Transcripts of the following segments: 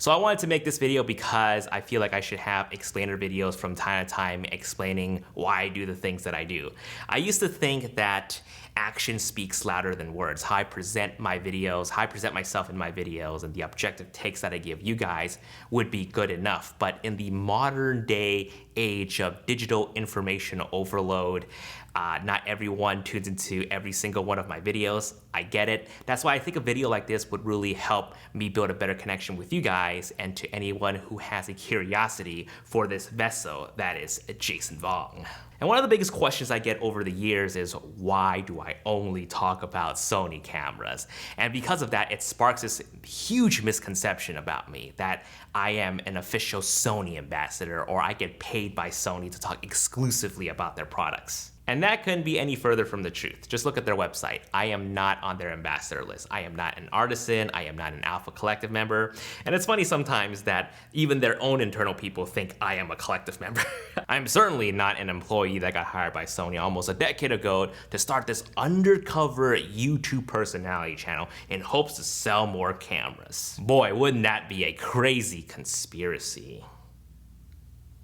So I wanted to make this video because I feel like I should have explainer videos from time to time explaining why I do the things that I do. I used to think that action speaks louder than words. How I present my videos, how I present myself in my videos, and the objective takes that I give you guys would be good enough. But in the modern day age of digital information overload, not everyone tunes into every single one of my videos. I get it. That's why I think a video like this would really help me build a better connection with you guys and to anyone who has a curiosity for this vessel that is Jason Vong. And one of the biggest questions I get over the years is, why do I only talk about Sony cameras? And because of that, it sparks this huge misconception about me that I am an official Sony ambassador, or I get paid by Sony to talk exclusively about their products. And that couldn't be any further from the truth. Just look at their website. I am not on their ambassador list. I am not an artisan. I am not an Alpha Collective member. And it's funny sometimes that even their own internal people think I am a collective member. I'm certainly not an employee that got hired by Sony almost a decade ago to start this undercover YouTube personality channel in hopes to sell more cameras. Boy, wouldn't that be a crazy conspiracy.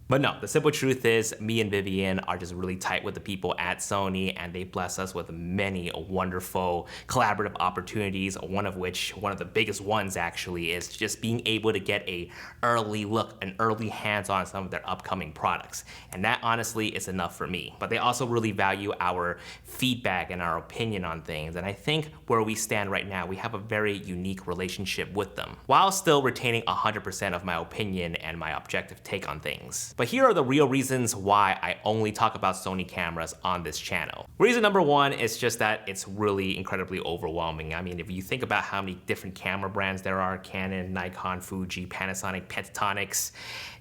But no, the simple truth is me and Vivian are just really tight with the people at Sony, and they bless us with many wonderful collaborative opportunities, one of the biggest ones actually, is just being able to get an early hands-on on some of their upcoming products. And that honestly is enough for me. But they also really value our feedback and our opinion on things. And I think where we stand right now, we have a very unique relationship with them, while still retaining 100% of my opinion and my objective take on things. But here are the real reasons why I only talk about Sony cameras on this channel. Reason number one is just that it's really incredibly overwhelming. I mean, if you think about how many different camera brands there are, Canon, Nikon, Fuji, Panasonic, Pentatonix,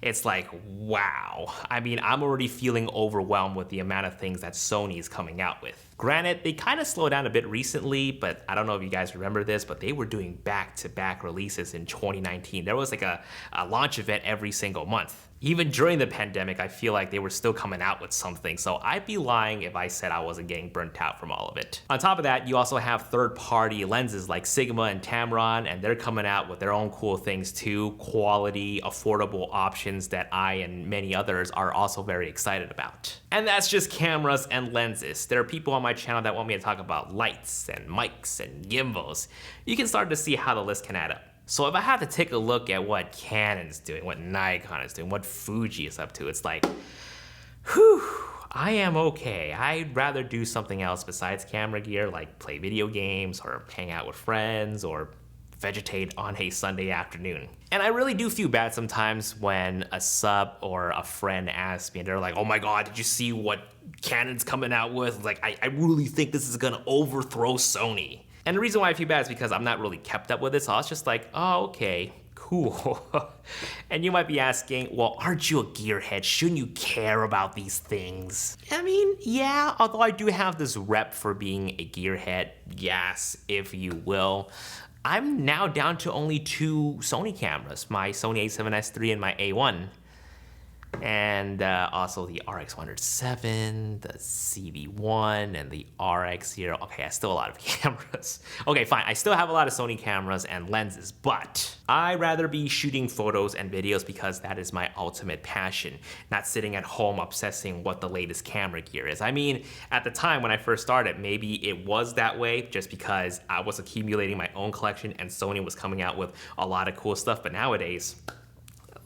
it's like, wow. I mean, I'm already feeling overwhelmed with the amount of things that Sony is coming out with. Granted, they kind of slowed down a bit recently, but I don't know if you guys remember this, but they were doing back-to-back releases in 2019. There was like a launch event every single month. Even during the pandemic, I feel like they were still coming out with something, so I'd be lying if I said I wasn't getting burnt out from all of it. On top of that, you also have third-party lenses like Sigma and Tamron, and they're coming out with their own cool things too, quality, affordable options that I and many others are also very excited about. And that's just cameras and lenses. There are people on my channel that want me to talk about lights and mics and gimbals. You can start to see how the list can add up. So if I have to take a look at what Canon's doing, what Nikon is doing, what Fuji is up to, it's like, whew, I am okay. I'd rather do something else besides camera gear, like play video games or hang out with friends or vegetate on a Sunday afternoon. And I really do feel bad sometimes when a sub or a friend asks me and they're like, oh my God, did you see what Canon's coming out with? Like, I really think this is gonna overthrow Sony. And the reason why I feel bad is because I'm not really kept up with it, so I was just like, oh, okay, cool. And you might be asking, well, aren't you a gearhead? Shouldn't you care about these things? I mean, yeah, although I do have this rep for being a gearhead, yes, if you will. I'm now down to only 2 Sony cameras, my Sony a7S III and my A1. And also the RX107, the CV1, and the RX here. Okay, I still have a lot of cameras. Okay, fine, I still have a lot of Sony cameras and lenses, but I'd rather be shooting photos and videos because that is my ultimate passion, not sitting at home obsessing what the latest camera gear is. I mean, at the time when I first started, maybe it was that way just because I was accumulating my own collection and Sony was coming out with a lot of cool stuff, but nowadays,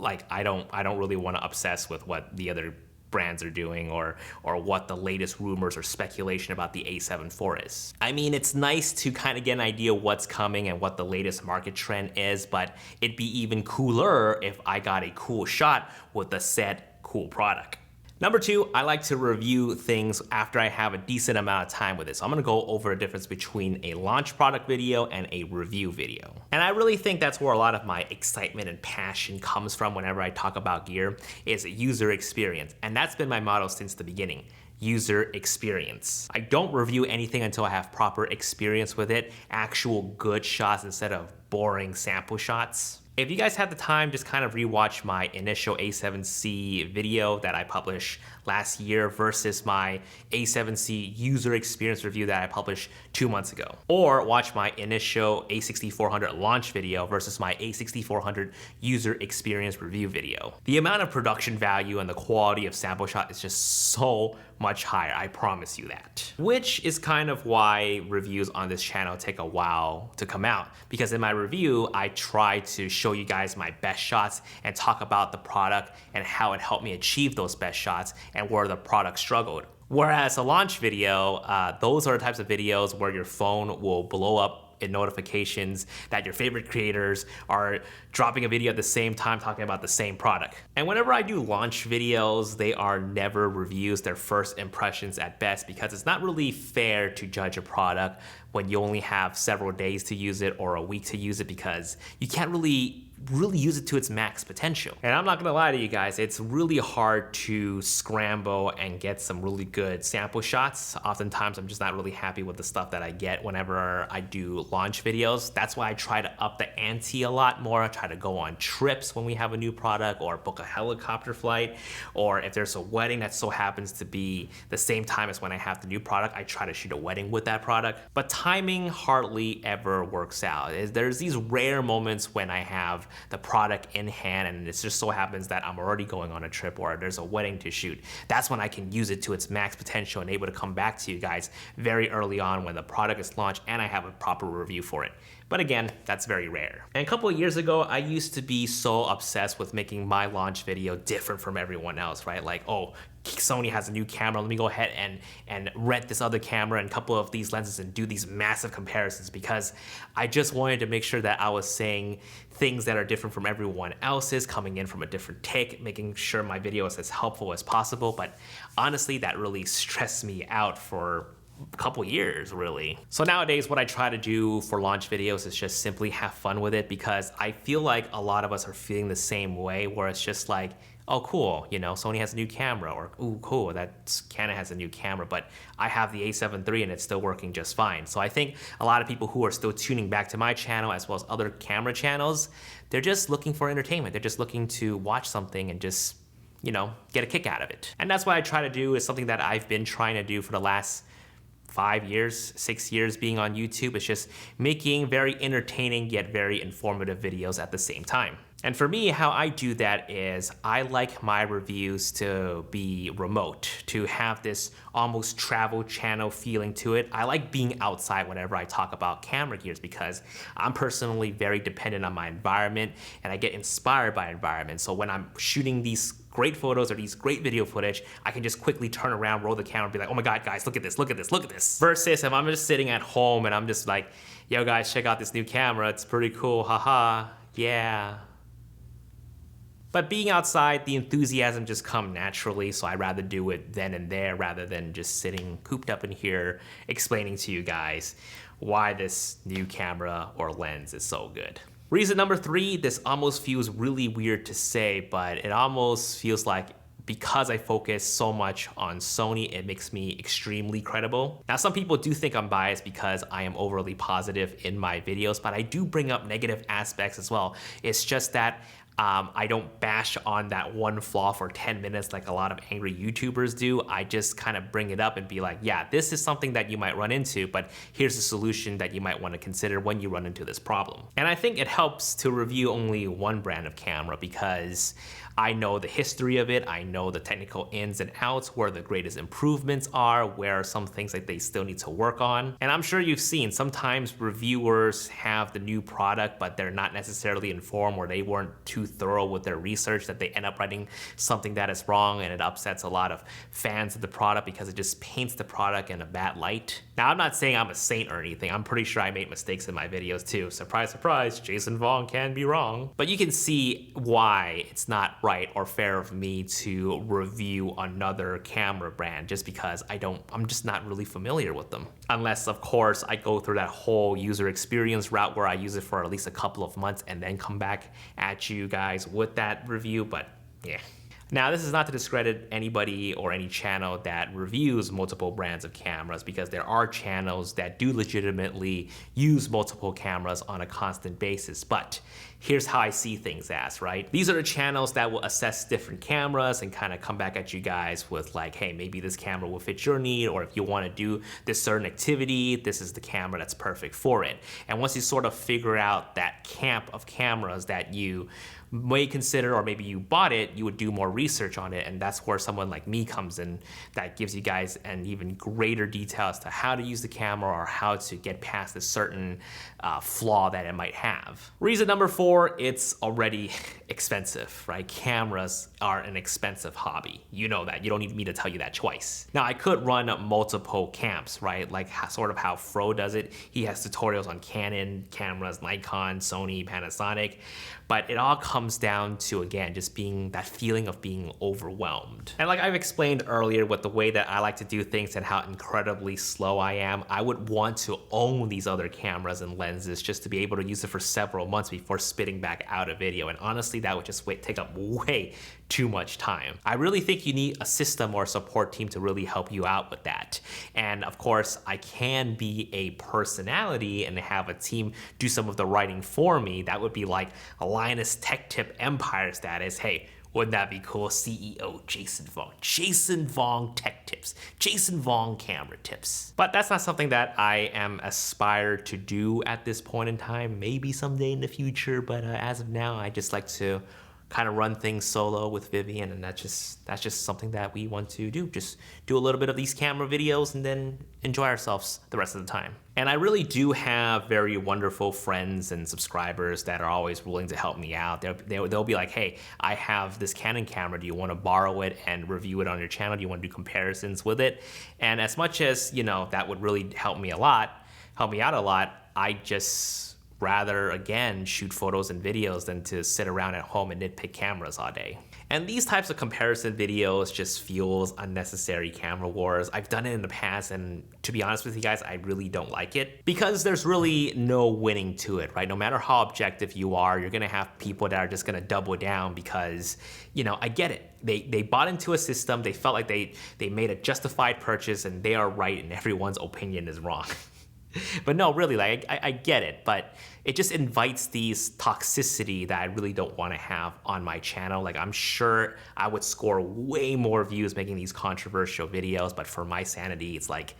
like, I don't really want to obsess with what the other brands are doing or what the latest rumors or speculation about the A7 IV is. I mean, it's nice to kind of get an idea what's coming and what the latest market trend is, but it'd be even cooler if I got a cool shot with a said cool product. Number 2, I like to review things after I have a decent amount of time with it. So I'm gonna go over a difference between a launch product video and a review video. And I really think that's where a lot of my excitement and passion comes from whenever I talk about gear, is user experience. And that's been my motto since the beginning. User experience. I don't review anything until I have proper experience with it, actual good shots instead of boring sample shots. If you guys have the time, just kind of rewatch my initial A7C video that I published last year versus my A7C user experience review that I published 2 months ago. Or watch my initial A6400 launch video versus my A6400 user experience review video. The amount of production value and the quality of sample shot is just so much higher, I promise you that. Which is kind of why reviews on this channel take a while to come out, because in my review, I try to show you guys my best shots and talk about the product and how it helped me achieve those best shots and where the product struggled. Whereas a launch video, those are the types of videos where your phone will blow up in notifications that your favorite creators are dropping a video at the same time talking about the same product. And whenever I do launch videos, they are never reviews, they're first impressions at best, because it's not really fair to judge a product when you only have several days to use it or a week to use it, because you can't really use it to its max potential. And I'm not gonna lie to you guys, it's really hard to scramble and get some really good sample shots. Oftentimes I'm just not really happy with the stuff that I get whenever I do launch videos. That's why I try to up the ante a lot more. I try to go on trips when we have a new product, or book a helicopter flight, or if there's a wedding that so happens to be the same time as when I have the new product, I try to shoot a wedding with that product. But timing hardly ever works out. There's these rare moments when I have the product in hand and it just so happens that I'm already going on a trip or there's a wedding to shoot. That's when I can use it to its max potential and able to come back to you guys very early on when the product is launched and I have a proper review for it. But again, that's very rare. And a couple of years ago, I used to be so obsessed with making my launch video different from everyone else, right? Like, oh, Sony has a new camera, let me go ahead and rent this other camera and a couple of these lenses and do these massive comparisons, because I just wanted to make sure that I was saying things that are different from everyone else's, coming in from a different take, making sure my video is as helpful as possible. But honestly, that really stressed me out for a couple years, really. So nowadays, what I try to do for launch videos is just simply have fun with it, because I feel like a lot of us are feeling the same way, where it's just like, oh cool, you know, Sony has a new camera, or ooh cool, that Canon has a new camera, but I have the A7 III and it's still working just fine. So I think a lot of people who are still tuning back to my channel as well as other camera channels, they're just looking for entertainment. They're just looking to watch something and just, you know, get a kick out of it. And that's what I try to do, is something that I've been trying to do for the last 5 years, 6 years being on YouTube. It's just making very entertaining yet very informative videos at the same time. And for me, how I do that is I like my reviews to be remote, to have this almost travel channel feeling to it. I like being outside whenever I talk about camera gears, because I'm personally very dependent on my environment and I get inspired by environment. So when I'm shooting these great photos or these great video footage, I can just quickly turn around, roll the camera, and be like, oh my God, guys, look at this, look at this, look at this. Versus if I'm just sitting at home and I'm just like, yo guys, check out this new camera, it's pretty cool, haha, yeah. But being outside, the enthusiasm just comes naturally, so I'd rather do it then and there rather than just sitting cooped up in here explaining to you guys why this new camera or lens is so good. Reason number 3, this almost feels really weird to say, but it almost feels like because I focus so much on Sony, it makes me extremely credible. Now, some people do think I'm biased because I am overly positive in my videos, but I do bring up negative aspects as well. It's just that I don't bash on that one flaw for 10 minutes like a lot of angry YouTubers do. I just kind of bring it up and be like, yeah, this is something that you might run into, but here's a solution that you might want to consider when you run into this problem. And I think it helps to review only one brand of camera, because I know the history of it, I know the technical ins and outs, where the greatest improvements are, where are some things that they still need to work on. And I'm sure you've seen sometimes reviewers have the new product, but they're not necessarily informed, or they weren't too thorough with their research, that they end up writing something that is wrong, and it upsets a lot of fans of the product because it just paints the product in a bad light. Now, I'm not saying I'm a saint or anything. I'm pretty sure I make mistakes in my videos too. Surprise, surprise, Jason Vong can be wrong. But you can see why it's not right or fair of me to review another camera brand just because I'm just not really familiar with them. Unless, of course, I go through that whole user experience route where I use it for at least a couple of months and then come back at you guys with that review, but yeah. Now, this is not to discredit anybody or any channel that reviews multiple brands of cameras, because there are channels that do legitimately use multiple cameras on a constant basis. But here's how I see things as, right? These are the channels that will assess different cameras and kind of come back at you guys with like, hey, maybe this camera will fit your need, or if you want to do this certain activity, this is the camera that's perfect for it. And once you sort of figure out that camp of cameras that you may consider, or maybe you bought it, you would do more research on it, and that's where someone like me comes in that gives you guys an even greater detail as to how to use the camera or how to get past a certain flaw that it might have. Reason number 4, it's already expensive, right? Cameras are an expensive hobby. You know that. You don't need me to tell you that twice. Now, I could run multiple camps, right? Like sort of how Fro does it. He has tutorials on Canon cameras, Nikon, Sony, Panasonic, but it all comes down to, again, just being that feeling of being overwhelmed. And like I've explained earlier with the way that I like to do things and how incredibly slow I am, I would want to own these other cameras and lenses just to be able to use it for several months before spitting back out a video. And honestly, that would just take up way too much time. I really think you need a system or a support team to really help you out with that. And of course, I can be a personality and have a team do some of the writing for me. That would be like a Linus Tech Tip Empire status. Hey, wouldn't that be cool? CEO Jason Vong. Jason Vong Tech Tips. Jason Vong Camera Tips. But that's not something that I am aspired to do at this point in time. Maybe someday in the future, but as of now, I just like to kind of run things solo with Vivian, and that's just something that we want to do. Just do a little bit of these camera videos and then enjoy ourselves the rest of the time. And I really do have very wonderful friends and subscribers that are always willing to help me out. They'll be like, hey, I have this Canon camera. Do you want to borrow it and review it on your channel? Do you want to do comparisons with it? And as much as, you know, that would really help me out a lot, I just rather, again, shoot photos and videos than to sit around at home and nitpick cameras all day. And these types of comparison videos just fuels unnecessary camera wars. I've done it in the past, and to be honest with you guys, I really don't like it because there's really no winning to it, right? No matter how objective you are, you're gonna have people that are just gonna double down because, you know, I get it. They bought into a system, they felt like they made a justified purchase and they are right and everyone's opinion is wrong. But no, really, like I get it, but it just invites these toxicity that I really don't want to have on my channel. Like, I'm sure I would score way more views making these controversial videos, but for my sanity, it's like,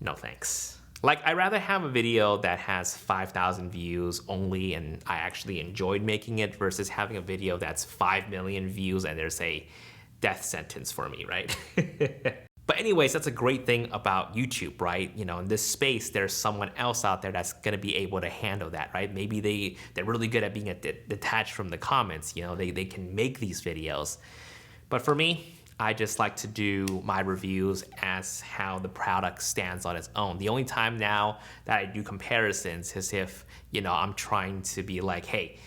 no thanks. Like, I'd rather have a video that has 5,000 views only and I actually enjoyed making it versus having a video that's 5 million views and there's a death sentence for me, right? But anyways, that's a great thing about YouTube, right? You know, in this space, there's someone else out there that's gonna be able to handle that, right? Maybe they're really good at being detached from the comments, you know, they can make these videos. But for me, I just like to do my reviews as how the product stands on its own. The only time now that I do comparisons is if, you know, I'm trying to be like, hey,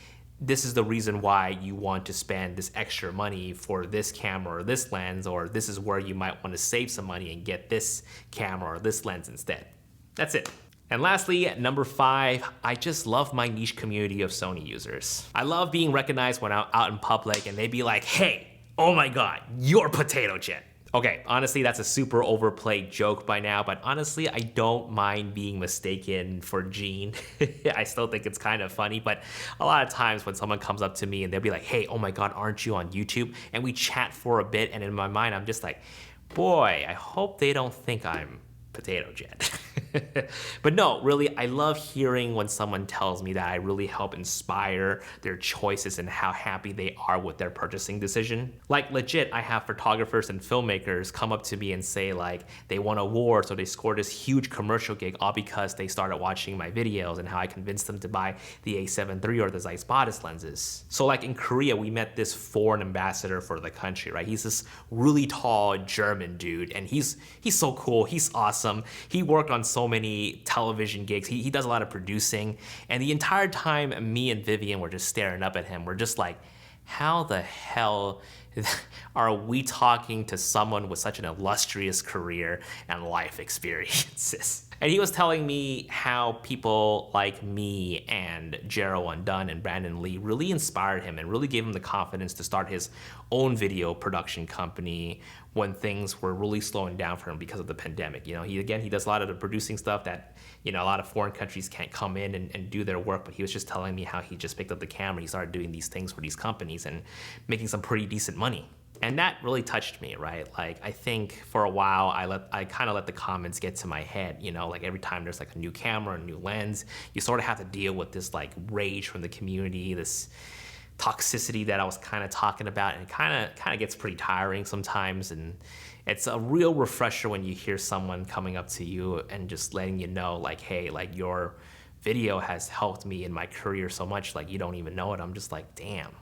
this is the reason why you want to spend this extra money for this camera or this lens, or this is where you might want to save some money and get this camera or this lens instead. That's it. And lastly, number 5, I just love my niche community of Sony users. I love being recognized when I'm out in public and they be like, hey, oh my God, you're Potato Jet. Okay, honestly, that's a super overplayed joke by now, but honestly, I don't mind being mistaken for Gene. I still think it's kind of funny, but a lot of times when someone comes up to me and they'll be like, hey, oh my God, aren't you on YouTube? And we chat for a bit, and in my mind, I'm just like, boy, I hope they don't think I'm Potato Jet. But no, really, I love hearing when someone tells me that I really help inspire their choices and how happy they are with their purchasing decision. Like, legit, I have photographers and filmmakers come up to me and say like they won awards or they scored this huge commercial gig all because they started watching my videos and how I convinced them to buy the A7 III or the Zeiss Batis lenses. So like in Korea, we met this foreign ambassador for the country, right? He's this really tall German dude and he's so cool, he's awesome. He worked on so many television gigs. He does a lot of producing. And the entire time, me and Vivian were just staring up at him. We're just like, how the hell are we talking to someone with such an illustrious career and life experiences? And he was telling me how people like me and Jero Undone and Brandon Lee really inspired him and really gave him the confidence to start his own video production company when things were really slowing down for him because of the pandemic. You know, he does a lot of the producing stuff that, you know, a lot of foreign countries can't come in and do their work, but he was just telling me how he just picked up the camera, he started doing these things for these companies and making some pretty decent money. And that really touched me, right? Like, I think for a while, I kind of let the comments get to my head, you know, like every time there's like a new camera, a new lens, you sort of have to deal with this like rage from the community, this toxicity that I was kind of talking about, and it kind of gets pretty tiring sometimes. And it's a real refresher when you hear someone coming up to you and just letting you know, like, hey, like your video has helped me in my career so much, like you don't even know it. I'm just like, damn,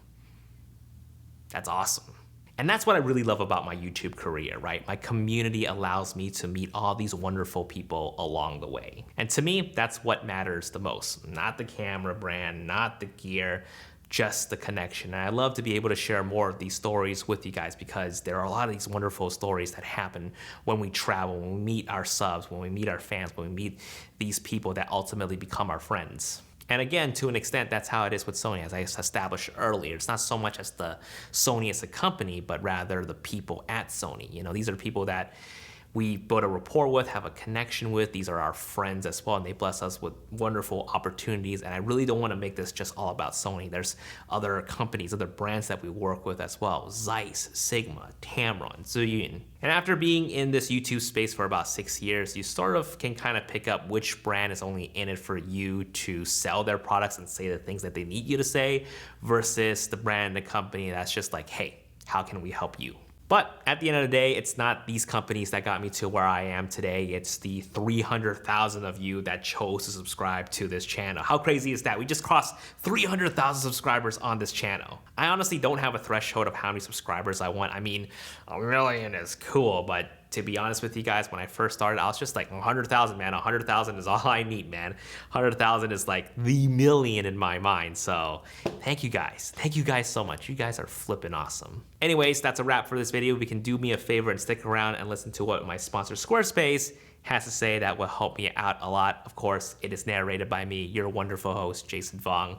that's awesome. And that's what I really love about my YouTube career, right? My community allows me to meet all these wonderful people along the way. And to me, that's what matters the most. Not the camera brand, not the gear, just the connection. And I love to be able to share more of these stories with you guys because there are a lot of these wonderful stories that happen when we travel, when we meet our subs, when we meet our fans, when we meet these people that ultimately become our friends. And again, to an extent, that's how it is with Sony, as I established earlier. It's not so much as the Sony as a company, but rather the people at Sony. You know, these are people that we build a rapport with, have a connection with. These are our friends as well, and they bless us with wonderful opportunities. And I really don't want to make this just all about Sony. There's other companies, other brands that we work with as well. Zeiss, Sigma, Tamron, Zhiyun. And after being in this YouTube space for about 6 years, you sort of can kind of pick up which brand is only in it for you to sell their products and say the things that they need you to say versus the brand and the company that's just like, hey, how can we help you? But at the end of the day, it's not these companies that got me to where I am today. It's the 300,000 of you that chose to subscribe to this channel. How crazy is that? We just crossed 300,000 subscribers on this channel. I honestly don't have a threshold of how many subscribers I want. I mean, 1 million is cool, but to be honest with you guys, when I first started, I was just like 100,000, man. 100,000 is all I need, man. 100,000 is like the million in my mind. So thank you guys. Thank you guys so much. You guys are flipping awesome. Anyways, that's a wrap for this video. If you can do me a favor and stick around and listen to what my sponsor SquareSpace has to say, that will help me out a lot. Of course, it is narrated by me, your wonderful host, Jason Vong.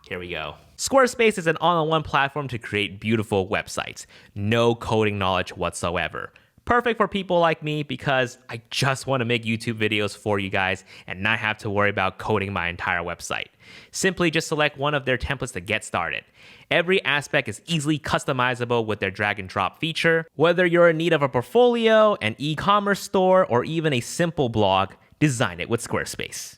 Here we go. SquareSpace is an all-in-one platform to create beautiful websites. No coding knowledge whatsoever. Perfect for people like me because I just want to make YouTube videos for you guys and not have to worry about coding my entire website. Simply just select one of their templates to get started. Every aspect is easily customizable with their drag and drop feature. Whether you're in need of a portfolio, an e-commerce store, or even a simple blog, design it with SquareSpace.